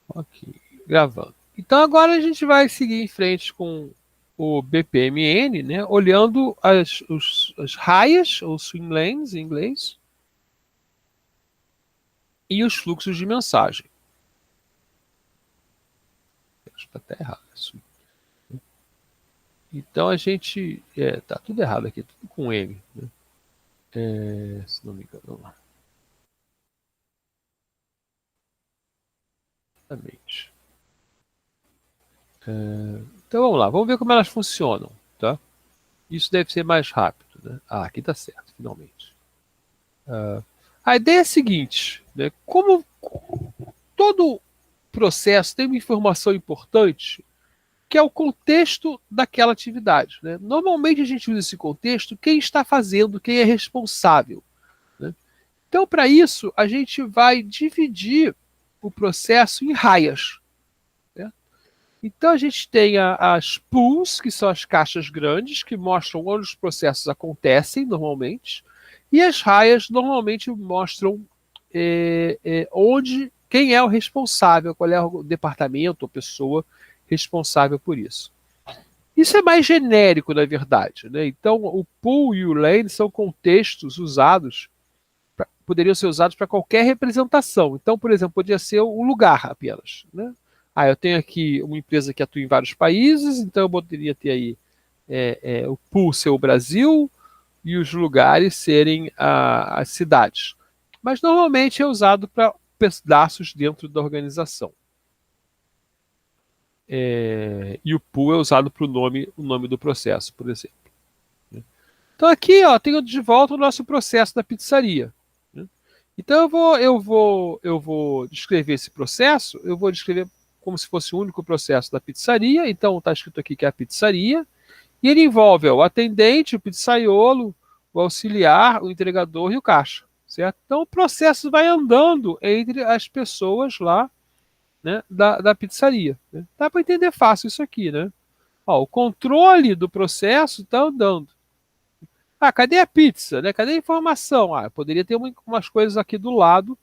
Ok, gravando. Então agora a gente vai seguir em frente com o BPMN, né? Olhando as raias, ou swim lanes em inglês, e os fluxos de mensagem. Acho que está até errado isso. Então a gente. Tá tudo errado aqui, tudo com M, né? Se não me engano. Exatamente. Então vamos lá, vamos ver como elas funcionam, tá? Isso deve ser mais rápido, né? Ah, aqui está certo, finalmente. A ideia é a seguinte, né? Como todo processo tem uma informação importante, que é o contexto daquela atividade, né? Normalmente a gente usa esse contexto, quem está fazendo, quem é responsável, né? Então, para isso, a gente vai dividir o processo em raias, né? Então, a gente tem as pools, que são as caixas grandes, que mostram onde os processos acontecem normalmente, e as raias normalmente mostram onde, quem é o responsável, qual é o departamento ou pessoa responsável por isso. Isso é mais genérico, na verdade, né? Então, o pool e o lane são contextos usados, poderiam ser usados para qualquer representação. Então, por exemplo, podia ser o lugar apenas, né? Ah, eu tenho aqui uma empresa que atua em vários países, então eu poderia ter aí o pool ser o Brasil e os lugares serem as cidades. Mas normalmente é usado para pedaços dentro da organização. E o pool é usado para o nome do processo, por exemplo. Então aqui, ó, tenho de volta o nosso processo da pizzaria, né? Então eu vou descrever esse processo, eu vou descrever como se fosse o único processo da pizzaria. Então está escrito aqui que é a pizzaria, e ele envolve o atendente, o pizzaiolo, o auxiliar, o entregador e o caixa, certo? Então o processo vai andando entre as pessoas lá, né, da pizzaria, né? Dá para entender fácil isso aqui, né? Ó, o controle do processo está andando. Ah, cadê a pizza, né? Cadê a informação? Ah, poderia ter umas coisas aqui do lado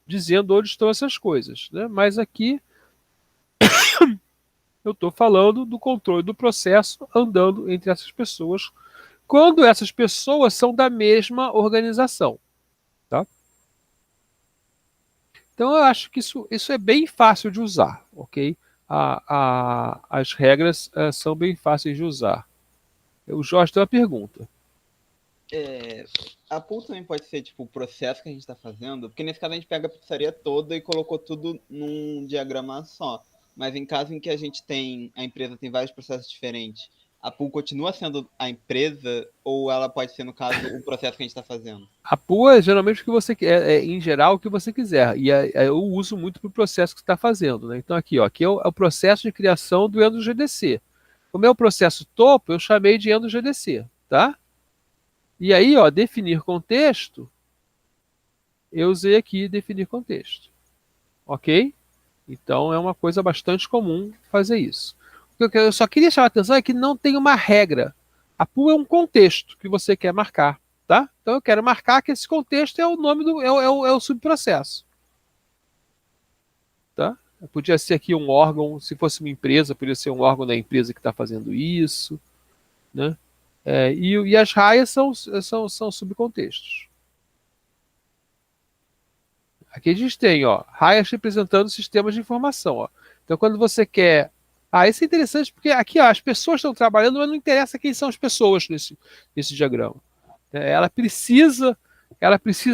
dizendo onde estão essas coisas, né? Mas aqui eu estou falando do controle do processo andando entre essas pessoas, quando essas pessoas são da mesma organização, tá? Então eu acho que isso é bem fácil de usar, ok? As regras são bem fáceis de usar. O Jorge tem uma pergunta. É, a pool também pode ser tipo o processo que a gente está fazendo, porque nesse caso a gente pega a pizzaria toda e colocou tudo num diagrama só. Mas em caso em que a empresa tem vários processos diferentes, a pool continua sendo a empresa ou ela pode ser, no caso, o processo que a gente está fazendo? A PUA é geralmente o que você quer, em geral, o que você quiser. E eu uso muito para o processo que você está fazendo, né? Então aqui, ó, aqui é o processo de criação do Endo GDC. Como é o processo topo, eu chamei de Endo GDC, tá? E aí, ó, definir contexto, eu usei aqui definir contexto, ok? Então é uma coisa bastante comum fazer isso. O que eu só queria chamar a atenção é que não tem uma regra. A pool é um contexto que você quer marcar, tá? Então eu quero marcar que esse contexto é o nome do é o subprocesso, tá? Podia ser aqui um órgão, se fosse uma empresa, podia ser um órgão da empresa que está fazendo isso, né? E as raias são subcontextos. Aqui a gente tem, ó, raias representando sistemas de informação, ó. Então, quando você quer. Ah, isso é interessante porque aqui, ó, as pessoas estão trabalhando, mas não interessa quem são as pessoas nesse diagrama. Ela precisa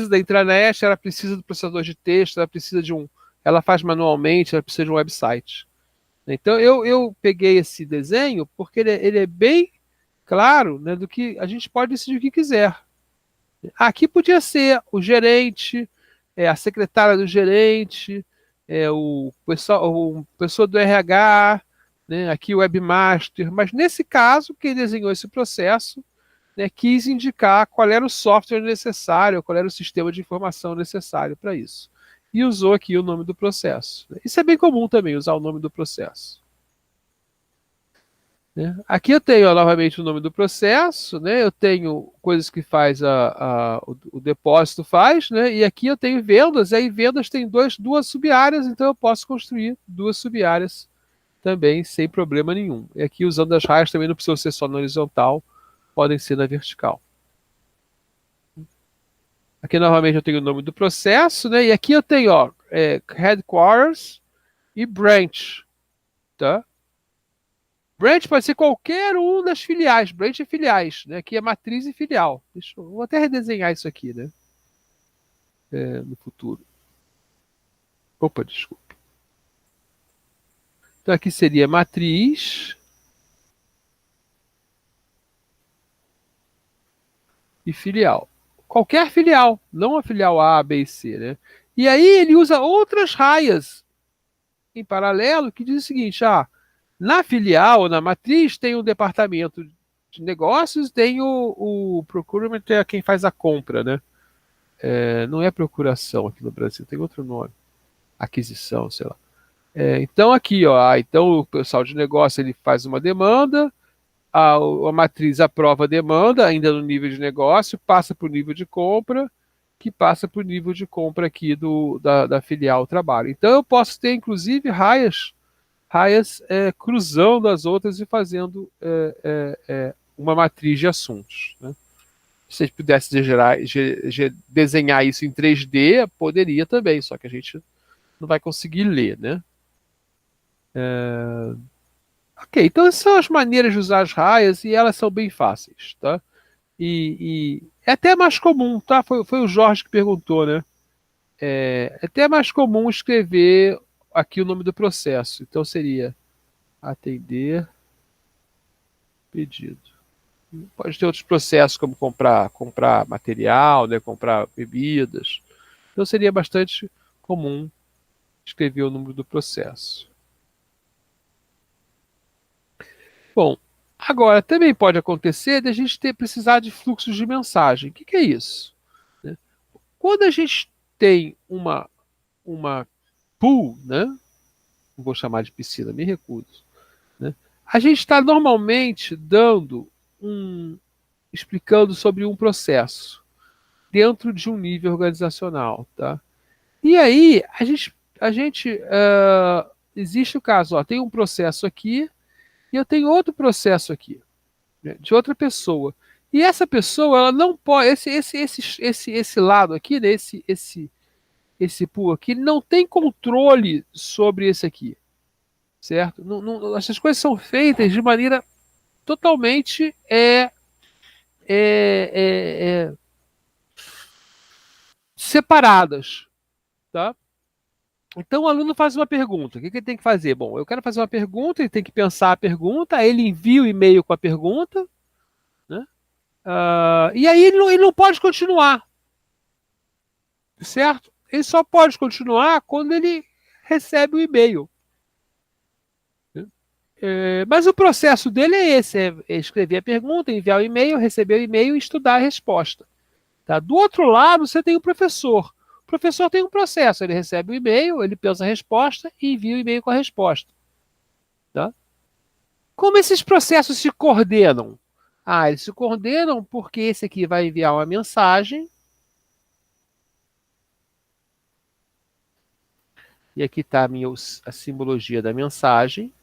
da intranet, ela precisa do processador de texto, ela precisa de um. Ela faz manualmente, ela precisa de um website. Então, eu peguei esse desenho porque ele é bem claro, né, do que a gente pode decidir o que quiser. Aqui podia ser o gerente, a secretária do gerente, o pessoa do RH, né, aqui o webmaster, mas nesse caso, quem desenhou esse processo, né, quis indicar qual era o software necessário, qual era o sistema de informação necessário para isso. E usou aqui o nome do processo. Isso é bem comum também, usar o nome do processo. né? Aqui eu tenho, ó, novamente o nome do processo, né? Eu tenho coisas que faz o depósito faz, né? E aqui eu tenho vendas, e aí vendas tem duas sub-áreas, então eu posso construir duas sub-áreas também sem problema nenhum. E aqui usando as raias também não precisa ser só na horizontal, podem ser na vertical. Aqui novamente eu tenho o nome do processo, né? E aqui eu tenho, ó, headquarters e branch, tá? Branch pode ser qualquer um das filiais. Branch é filiais, né? Aqui é matriz e filial. Vou até redesenhar isso aqui, né? No futuro. Opa, desculpa. Então aqui seria matriz e filial. Qualquer filial, não a filial A, B e C, né? E aí ele usa outras raias em paralelo que diz o seguinte: na filial, na matriz, tem o departamento de negócios, tem o procurement, é quem faz a compra, né? Não é procuração aqui no Brasil, tem outro nome. Aquisição, sei lá. Então aqui, ó, então o pessoal de negócio ele faz uma demanda, a matriz aprova a demanda, ainda no nível de negócio, passa para o nível de compra, que passa para o nível de compra aqui da filial trabalho. Então eu posso ter, inclusive, raias cruzando as outras e fazendo uma matriz de assuntos, né? Se você pudesse desenhar isso em 3D, poderia também, só que a gente não vai conseguir ler, né? Ok, então essas são as maneiras de usar as raias e elas são bem fáceis, tá? E é até mais comum, tá? Foi o Jorge que perguntou, né? É até mais comum escrever aqui o nome do processo. Então seria atender pedido. Pode ter outros processos como comprar material, né? Comprar bebidas. Então seria bastante comum escrever o número do processo. Bom, agora também pode acontecer de a gente precisar de fluxos de mensagem. O que é isso? Né? Quando a gente tem uma pool, né? Não vou chamar de piscina, me recuso. Né? A gente está normalmente explicando sobre um processo dentro de um nível organizacional, tá? E aí existe o caso, ó, tem um processo aqui e eu tenho outro processo aqui, né, de outra pessoa. E essa pessoa, ela não pode, esse lado aqui, né, esse pool aqui, ele não tem controle sobre esse aqui, certo? Essas coisas são feitas de maneira totalmente separadas, tá? Então o aluno faz uma pergunta. O que ele tem que fazer? Bom, eu quero fazer uma pergunta, ele tem que pensar a pergunta, aí ele envia o e-mail com a pergunta, né? E aí ele não pode continuar, certo? Ele só pode continuar quando ele recebe o e-mail. Né? Mas o processo dele é esse: é escrever a pergunta, enviar o e-mail, receber o e-mail e estudar a resposta. Tá? Do outro lado, você tem o professor. O professor tem um processo, ele recebe o e-mail, ele pensa a resposta e envia o e-mail com a resposta. Tá? Como esses processos se coordenam? Eles se coordenam porque esse aqui vai enviar uma mensagem. E aqui está a simbologia da mensagem.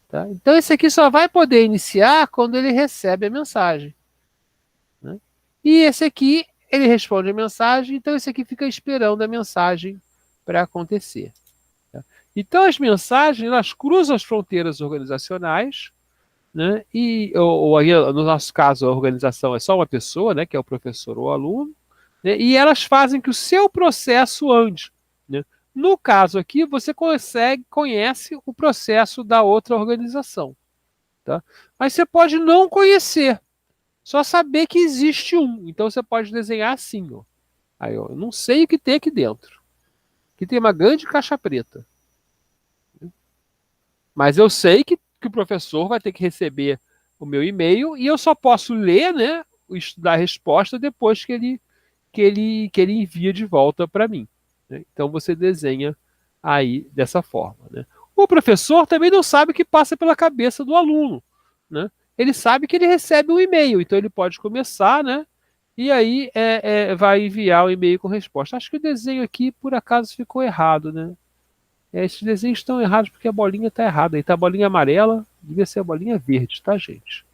Tá? Então, esse aqui só vai poder iniciar quando ele recebe a mensagem. Né? E esse aqui, ele responde a mensagem, então esse aqui fica esperando a mensagem para acontecer. Tá? Então, as mensagens, elas cruzam as fronteiras organizacionais, né? Ou aí, no nosso caso, a organização é só uma pessoa, né? Que é o professor ou o aluno, né? E elas fazem que o seu processo ande. Né? No caso aqui, você conhece o processo da outra organização. Tá? Mas você pode não conhecer, só saber que existe um. Então você pode desenhar assim. Ó. Aí, ó, eu não sei o que tem aqui dentro. Aqui tem uma grande caixa preta. Mas eu sei que o professor vai ter que receber o meu e-mail e eu só posso ler, né, estudar a resposta depois que ele envia de volta para mim. Né? Então você desenha aí dessa forma. Né? O professor também não sabe o que passa pela cabeça do aluno. né, ele sabe que ele recebe um e-mail, então ele pode começar, né, e aí vai enviar o e-mail com resposta. Acho que o desenho aqui, por acaso, ficou errado, né? Esses desenhos estão errados porque a bolinha está errada. Aí tá a bolinha amarela, devia ser a bolinha verde, tá, gente?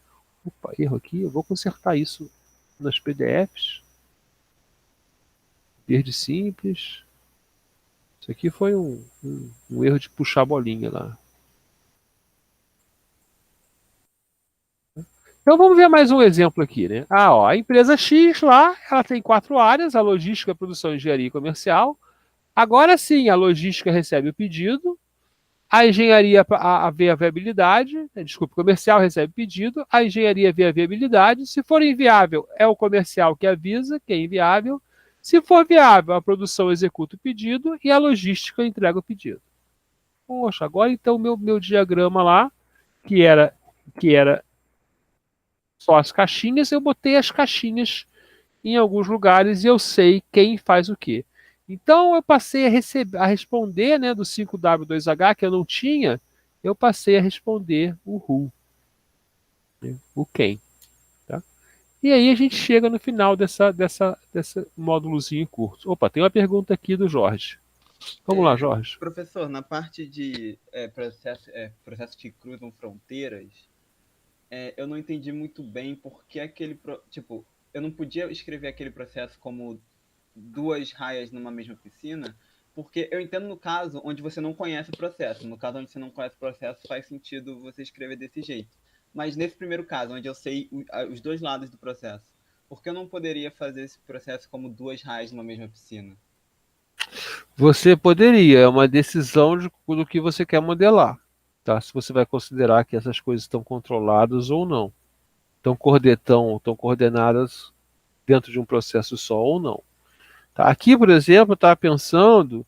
Opa, erro aqui. Eu vou consertar isso nas PDFs. Verde simples. Isso aqui foi um erro de puxar a bolinha lá. Então vamos ver mais um exemplo aqui, né? Ó, a empresa X lá, ela tem 4 áreas: a logística, a produção, engenharia e comercial. Agora sim, a logística recebe o pedido, a engenharia vê a viabilidade, desculpa, o comercial recebe o pedido, a engenharia vê a viabilidade. Se for inviável, é o comercial que avisa que é inviável. Se for viável, a produção executa o pedido e a logística entrega o pedido. Poxa, agora então meu diagrama lá, que era só as caixinhas, eu botei as caixinhas em alguns lugares e eu sei quem faz o quê. Então eu passei a responder, né, do 5W2H que eu não tinha, eu passei a responder o who, né, o quem. Tá? E aí a gente chega no final dessa módulozinho curto. Opa, tem uma pergunta aqui do Jorge. Vamos lá, Jorge. Professor, na parte de processos que cruzam fronteiras, eu não entendi muito bem porque tipo, eu não podia escrever aquele processo como 2 raias numa mesma piscina, porque eu entendo no caso onde você não conhece o processo. No caso onde você não conhece o processo, faz sentido você escrever desse jeito. Mas nesse primeiro caso, onde eu sei os dois lados do processo, por que eu não poderia fazer esse processo como 2 raias numa mesma piscina? Você poderia, é uma decisão do que você quer modelar. Tá? Se você vai considerar que essas coisas estão controladas ou não. Estão coordenadas dentro de um processo só ou não. Tá? Aqui, por exemplo, eu estava pensando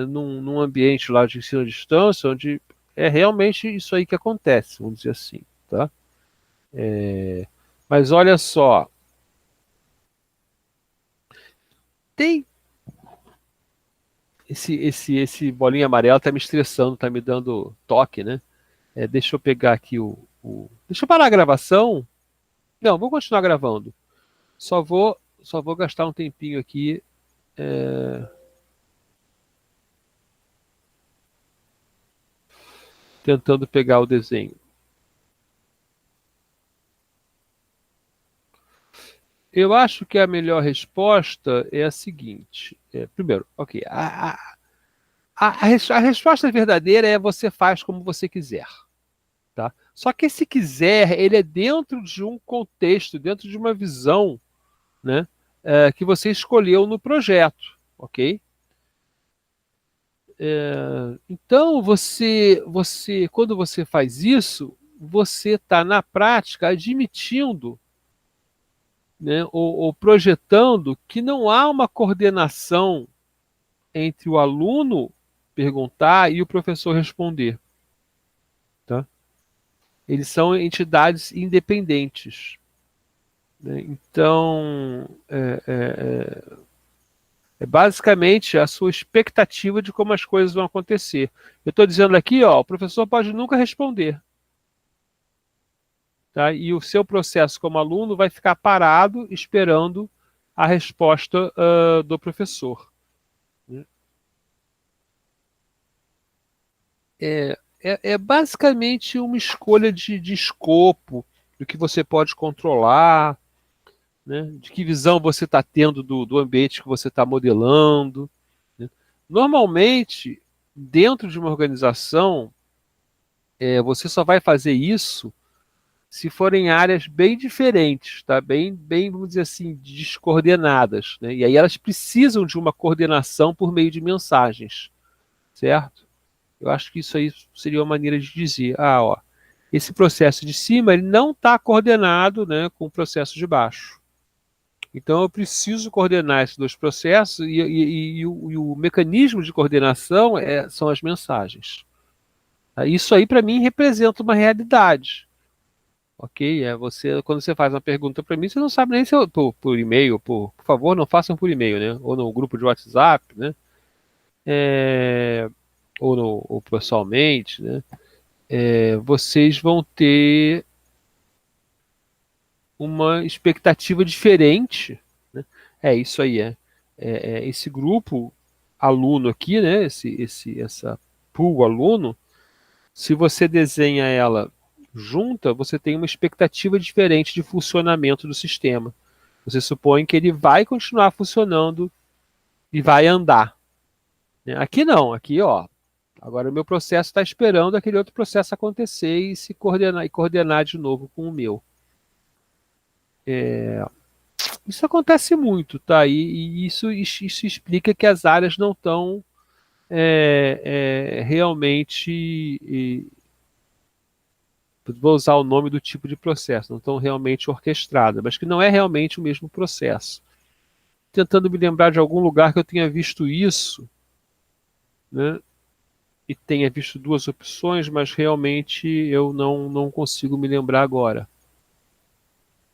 num ambiente lá de ensino à distância, onde é realmente isso aí que acontece, vamos dizer assim. Tá? Mas olha só, tem esse bolinha amarela está me estressando, está me dando toque, né? Deixa eu pegar aqui Deixa eu parar a gravação. Não, vou continuar gravando. Só vou gastar um tempinho aqui. Tentando pegar o desenho. Eu acho que a melhor resposta é a seguinte. Primeiro, ok. A resposta verdadeira é: você faz como você quiser. Tá? Só que esse quiser, ele é dentro de um contexto, dentro de uma visão, né, que você escolheu no projeto. Ok? Então, quando você faz isso, você está, na prática, admitindo, né, ou projetando que não há uma coordenação entre o aluno perguntar e o professor responder. Tá? Eles são entidades independentes. Né? Então, é basicamente a sua expectativa de como as coisas vão acontecer. Eu estou dizendo aqui, ó, o professor pode nunca responder. Tá? E o seu processo como aluno vai ficar parado esperando a resposta do professor. Né? É basicamente uma escolha de escopo, do que você pode controlar, né? De que visão você está tendo do ambiente que você está modelando. Né? Normalmente, dentro de uma organização, você só vai fazer isso se forem áreas bem diferentes, tá? Bem, vamos dizer assim, descoordenadas, né? E aí elas precisam de uma coordenação por meio de mensagens, certo? Eu acho que isso aí seria uma maneira de dizer, ó, esse processo de cima ele não está coordenado, né, com o processo de baixo. Então eu preciso coordenar esses dois processos e o mecanismo de coordenação são as mensagens. Isso aí para mim representa uma realidade. Ok? Quando você faz uma pergunta para mim, você não sabe nem se eu por e-mail, por favor, não façam por e-mail, né? Ou no grupo de WhatsApp, né? Ou pessoalmente, né? vocês vão ter uma expectativa diferente, né? Isso aí, esse grupo aluno aqui, né? Essa pool aluno, se você desenha ela junta, você tem uma expectativa diferente de funcionamento do sistema. Você supõe que ele vai continuar funcionando e vai andar, né? Aqui não, aqui ó, agora o meu processo está esperando aquele outro processo acontecer e se coordenar de novo com o meu. Isso acontece muito, tá? E isso explica que as áreas não estão realmente, vou usar o nome do tipo de processo, não estão realmente orquestradas, mas que não é realmente o mesmo processo. Tentando me lembrar de algum lugar que eu tenha visto isso, né? E tenha visto duas opções, mas realmente eu não consigo me lembrar agora,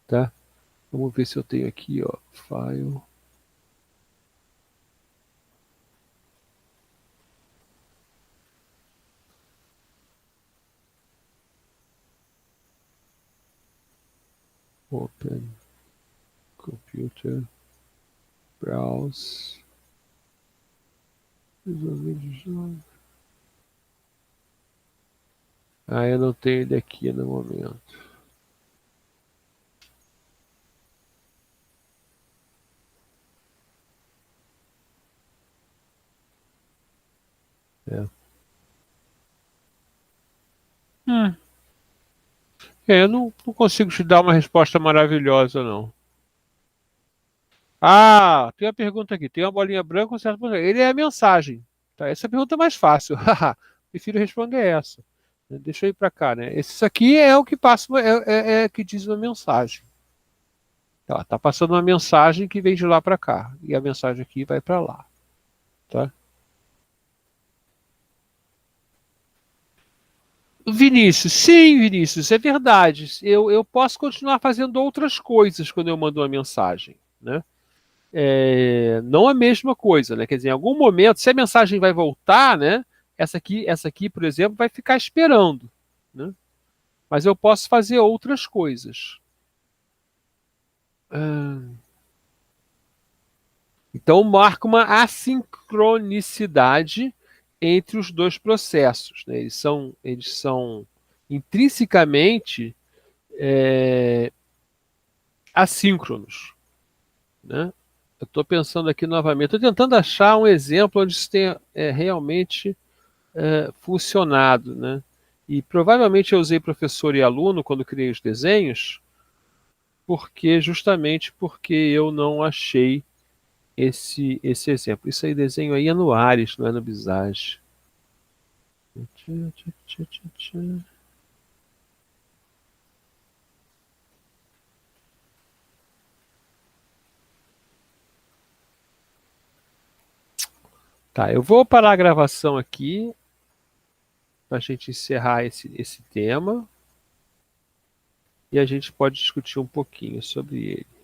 tá? Vamos ver se eu tenho aqui, ó, file. Open computer, browse, eu não tenho ele aqui no momento. Hum. Eu não consigo te dar uma resposta maravilhosa, não. Ah, tem uma pergunta aqui. Tem uma bolinha branca com certo problema. Ele é a mensagem. Tá? Essa pergunta é mais fácil. Prefiro responder essa. Deixa eu ir para cá, né? Esse aqui é o que passa, que diz uma mensagem. Tá passando uma mensagem que vem de lá para cá. E a mensagem aqui vai para lá. Tá? Vinícius, sim, Vinícius, é verdade. Eu posso continuar fazendo outras coisas quando eu mando uma mensagem, né? Não a mesma coisa, né? Quer dizer, em algum momento, se a mensagem vai voltar, né? Essa aqui, por exemplo, vai ficar esperando, né? Mas eu posso fazer outras coisas. Então, marca uma assincronicidade entre os dois processos, né? Eles são intrinsecamente assíncronos, né? Eu estou pensando aqui novamente, estou tentando achar um exemplo onde isso tenha realmente funcionado, né? E provavelmente eu usei professor e aluno quando criei os desenhos, justamente porque eu não achei esse exemplo. Isso aí, desenho aí é no Ares, não é no Visage. Tá, eu vou parar a gravação aqui para a gente encerrar esse tema e a gente pode discutir um pouquinho sobre ele.